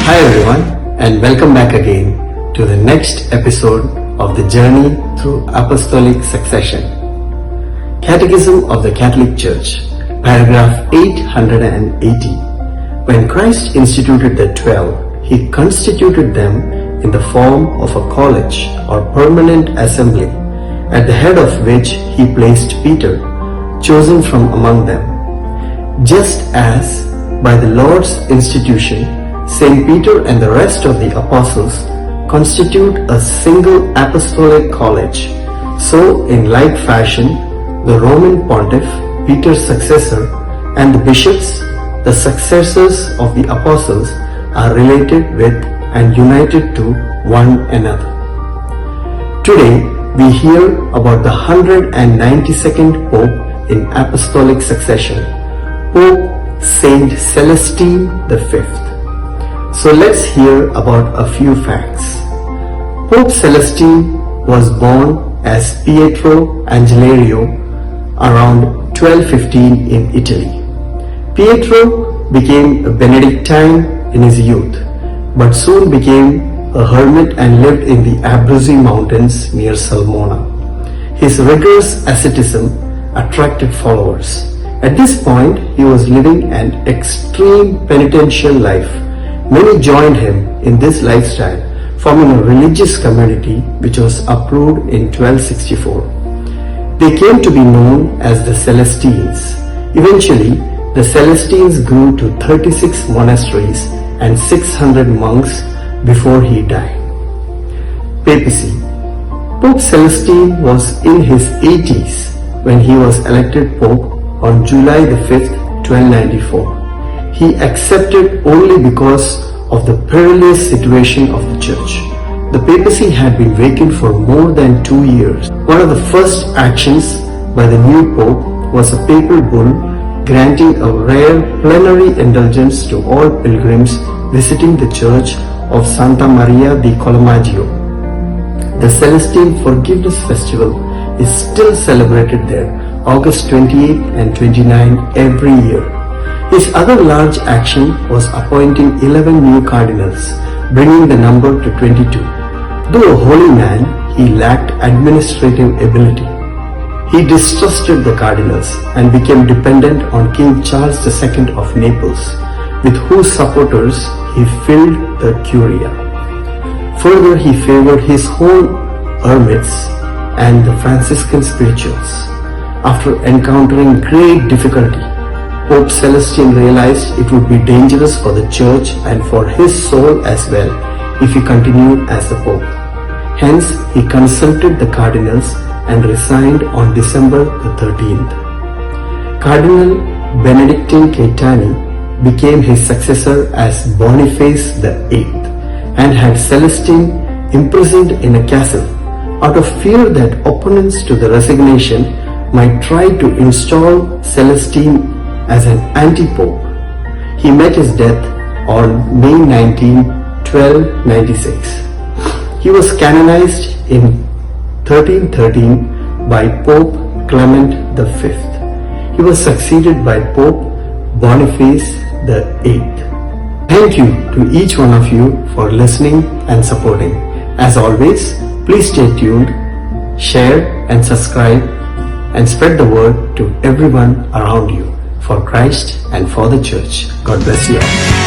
Hi everyone, and welcome back again to the next episode of the journey through Apostolic succession. Catechism of the Catholic Church, paragraph 880. When Christ instituted the 12, He constituted them in the form of a college or permanent assembly, at the head of which He placed Peter, chosen from among them. Just as by the Lord's institution, St. Peter and the rest of the apostles constitute a single apostolic college, so in like fashion, the Roman Pontiff, Peter's successor, and the bishops, the successors of the apostles, are related with and united to one another. Today, we hear about the 192nd Pope in apostolic succession, Pope Saint Celestine V. So let's hear about a few facts. Pope Celestine was born as Pietro Angelerio around 1215 in Italy. Pietro became a Benedictine in his youth, but soon became a hermit and lived in the Abruzzi Mountains near Sulmona. His rigorous asceticism attracted followers. At this point, he was living an extreme penitential life. Many joined him in this lifestyle, forming a religious community which was approved in 1264. They came to be known as the Celestines. Eventually, the Celestines grew to 36 monasteries and 600 monks before he died. Papacy. Pope Celestine was in his 80s when he was elected Pope on July 5th, 1294. He accepted only because of the perilous situation of the church. The papacy had been vacant for more than 2 years. One of the first actions by the new Pope was a papal bull granting a rare plenary indulgence to all pilgrims visiting the church of Santa Maria di Colomagio. The Celestine Forgiveness Festival is still celebrated there, August 28 and 29 every year. His other large action was appointing 11 new cardinals, bringing the number to 22. Though a holy man, he lacked administrative ability. He distrusted the cardinals and became dependent on King Charles II of Naples, with whose supporters he filled the curia. Further, he favored his own hermits and the Franciscan spirituals. After encountering great difficulty, Pope Celestine realized it would be dangerous for the church and for his soul as well if he continued as the Pope. Hence, he consulted the cardinals and resigned on December the 13th. Cardinal Benedictine became his successor as Boniface VIII and had Celestine imprisoned in a castle out of fear that opponents to the resignation might try to install Celestine as an anti-pope. He met his death on May 19, 1296. He was canonized in 1313 by Pope Clement V. He was succeeded by Pope Boniface VIII. Thank you to each one of you for listening and supporting. As always, please stay tuned, share and subscribe, and spread the word to everyone around you, for Christ and for the Church. God bless you all.